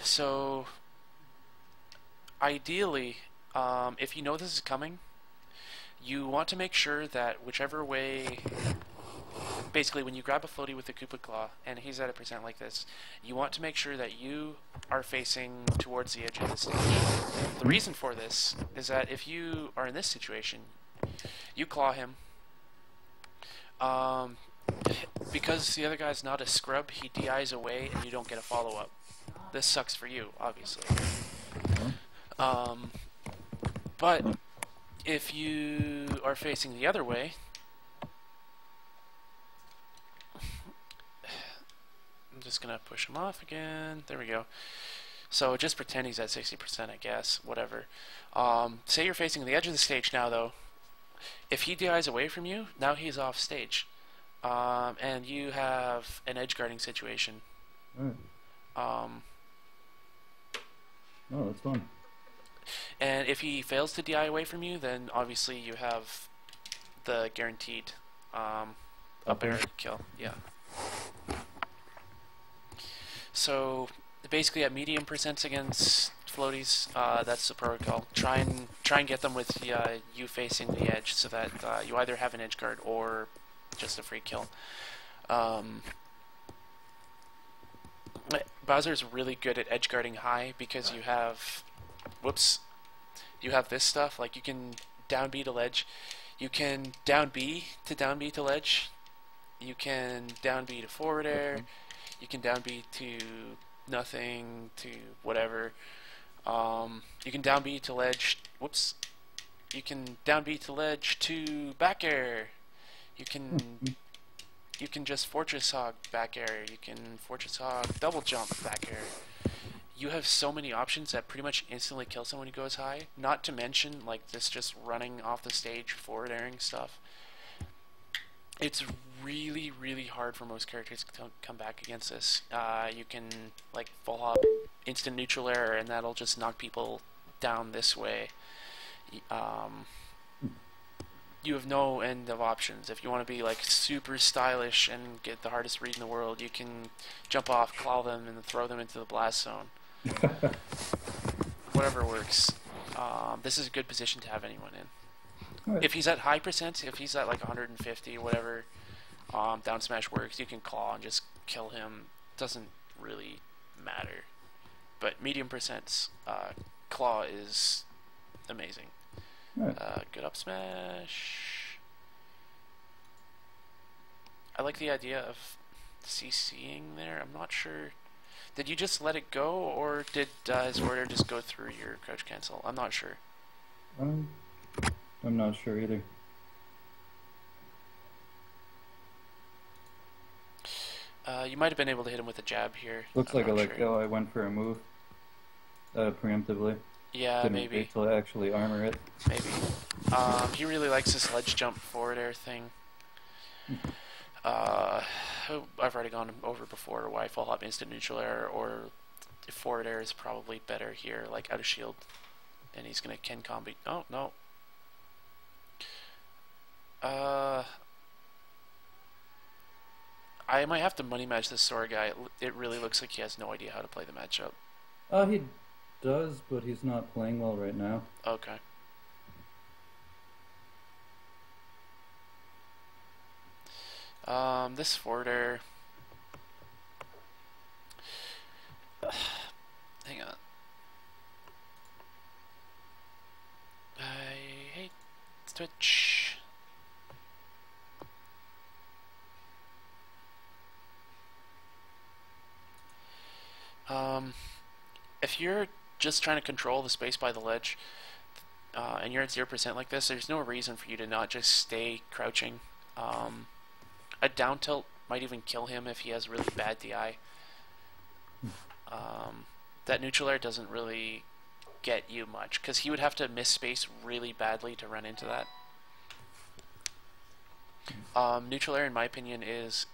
Speaker 2: So, ideally, if you know this is coming, you want to make sure that whichever way... Basically, when you grab a floaty with the Koopa Claw, and he's at a percent like this, you want to make sure that you are facing towards the edge of the stage. The reason for this is that if you are in this situation, you claw him. Because the other guy's not a scrub, he DIs away and you don't get a follow-up. This sucks for you, obviously. But if you are facing the other way, I'm just gonna push him off again. There we go. So just pretend he's at 60%, I guess. Whatever. Say you're facing the edge of the stage now, though. If he DIs away from you, now he's off stage. And you have an edge-guarding situation.
Speaker 3: Oh, that's fun.
Speaker 2: And if he fails to DI away from you, then obviously you have the guaranteed up air kill. Yeah. So basically, at medium percents against floaties, that's the protocol. Try and get them with you facing the edge, so that you either have an edge guard or just a free kill. Bowser's really good at edge guarding high because you have, you have this stuff. Like you can down B to ledge, you can down B to ledge, you can down B to forward air. You can down B to nothing, to whatever. You can down B to ledge. You can down B to ledge to back air. You can just fortress hog back air. You can fortress hog double jump back air. You have so many options that pretty much instantly kill someone who goes high. Not to mention like this just running off the stage forward airing stuff. It's really, really hard for most characters to come back against this. You can like full hop, instant neutral air, and that'll just knock people down this way. You have no end of options. If you want to be like super stylish and get the hardest read in the world, you can jump off, claw them, and throw them into the blast zone. Whatever works. This is a good position to have anyone in.
Speaker 3: Right.
Speaker 2: If he's at high percent, if he's at like 150 or whatever, down smash works. You can claw and just kill him. Doesn't really matter. But medium percents, claw is amazing.
Speaker 3: Right.
Speaker 2: Good up smash. I like the idea of CCing there. I'm not sure. Did you just let it go, or did his order just go through your crouch cancel? I'm not sure.
Speaker 3: I'm not sure either.
Speaker 2: You might have been able to hit him with a jab here.
Speaker 3: Looks like I went for a move preemptively.
Speaker 2: Yeah,
Speaker 3: Didn't
Speaker 2: maybe.
Speaker 3: wait till I actually armor it.
Speaker 2: Maybe. He really likes this ledge jump forward air thing. I've already gone over before why full hop instant neutral air or forward air is probably better here, like out of shield. And he's gonna Ken combi. Oh, no. I might have to money match this Sora guy. It really looks like he has no idea how to play the matchup.
Speaker 3: He does, but he's not playing well right now.
Speaker 2: Okay. This forward air. Hang on. I hate Twitch. If you're just trying to control the space by the ledge, and you're at 0% like this, there's no reason for you to not just stay crouching. A down tilt might even kill him if he has really bad DI. That neutral air doesn't really get you much, because he would have to miss space really badly to run into that. Neutral air, in my opinion, is...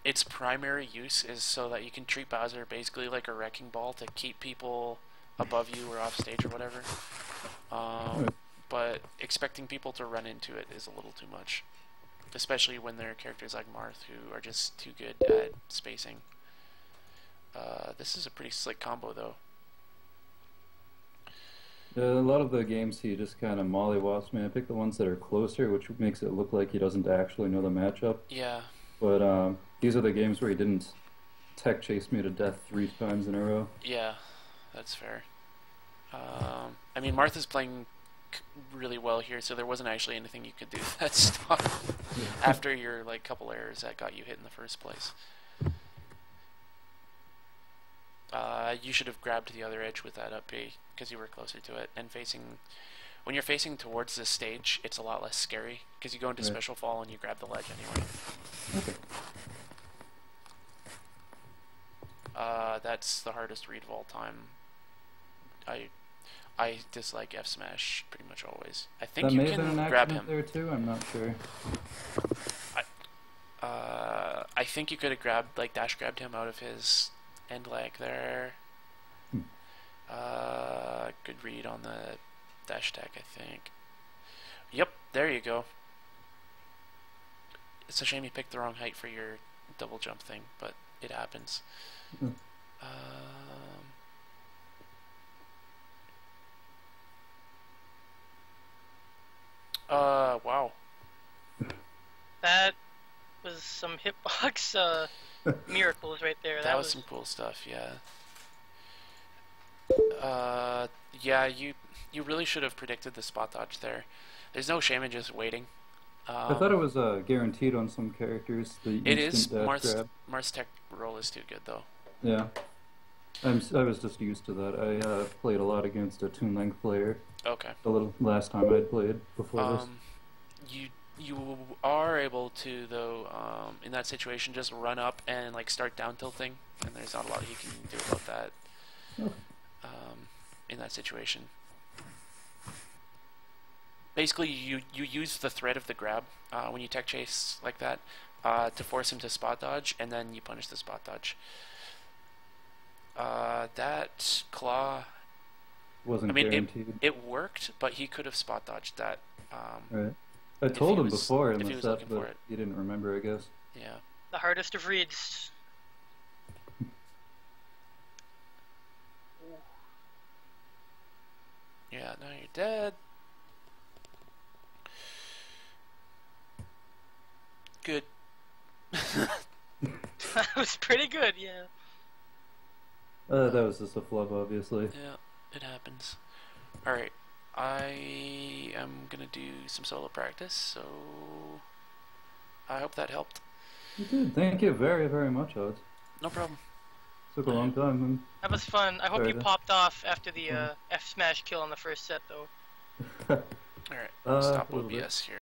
Speaker 2: its primary use is so that you can treat Bowser basically like a wrecking ball to keep people above you or off stage or whatever. But expecting people to run into it is a little too much. Especially when there are characters like Marth who are just too good at spacing. This is a pretty slick combo though.
Speaker 3: A lot of the games he just kind of mollywops me. I pick the ones that are closer, which makes it look like he doesn't actually know the matchup.
Speaker 2: Yeah.
Speaker 3: But these are the games where he didn't tech chase me to death 3 times in a row.
Speaker 2: Yeah, that's fair. I mean, Marth is playing really well here, so there wasn't actually anything you could do with that stock after your like couple errors that got you hit in the first place. You should have grabbed the other edge with that up B because you were closer to it, and when you're facing towards this stage, it's a lot less scary because you go into special fall and you grab the ledge anyway.
Speaker 3: Okay.
Speaker 2: That's the hardest read of all time. I dislike F smash pretty much always. I think
Speaker 3: that
Speaker 2: you
Speaker 3: may have been
Speaker 2: can
Speaker 3: an
Speaker 2: grab
Speaker 3: accident
Speaker 2: him.
Speaker 3: there too. I'm not sure.
Speaker 2: I think you could have grabbed, like, dash grabbed him out of his end leg there. Good read on the dash attack, I think. Yep, there you go. It's a shame you picked the wrong height for your double jump thing, but it happens. Wow.
Speaker 1: That was some hitbox miracles right there.
Speaker 2: That was some cool stuff, yeah. Yeah, you really should have predicted the spot dodge there. There's no shame in just waiting.
Speaker 3: I thought it was guaranteed on some characters.
Speaker 2: It is. Marth's tech roll is too good, though.
Speaker 3: Yeah. I was just used to that. I played a lot against a Toon Link player.
Speaker 2: Okay.
Speaker 3: The little last time I'd played before this.
Speaker 2: You are able to, though, in that situation, just run up and like start down tilting, and there's not a lot he can do about that.
Speaker 3: Okay.
Speaker 2: In that situation. basically you use the threat of the grab when you tech chase like that to force him to spot dodge, and then you punish the spot dodge. That claw
Speaker 3: Wasn't guaranteed.
Speaker 2: It worked, but he could have spot dodged that.
Speaker 3: Right. I told him before in
Speaker 2: if he
Speaker 3: the
Speaker 2: was
Speaker 3: set,
Speaker 2: looking for
Speaker 3: but
Speaker 2: it.
Speaker 3: he didn't remember, I guess.
Speaker 2: Yeah.
Speaker 1: The hardest of reads.
Speaker 2: Yeah, now you're dead. Good.
Speaker 1: That was pretty good, yeah.
Speaker 3: That was just a flub, obviously.
Speaker 2: Yeah, it happens. Alright, I am gonna do some solo practice, so I hope that helped.
Speaker 3: You did. Thank you very, very much, Odds.
Speaker 2: No problem.
Speaker 3: Took a long time.
Speaker 1: That was fun. I hope
Speaker 3: Sorry
Speaker 1: you
Speaker 3: to-
Speaker 1: popped off after the F smash kill on the first set, though.
Speaker 2: Alright, stop
Speaker 3: a little bit.
Speaker 2: OBS here.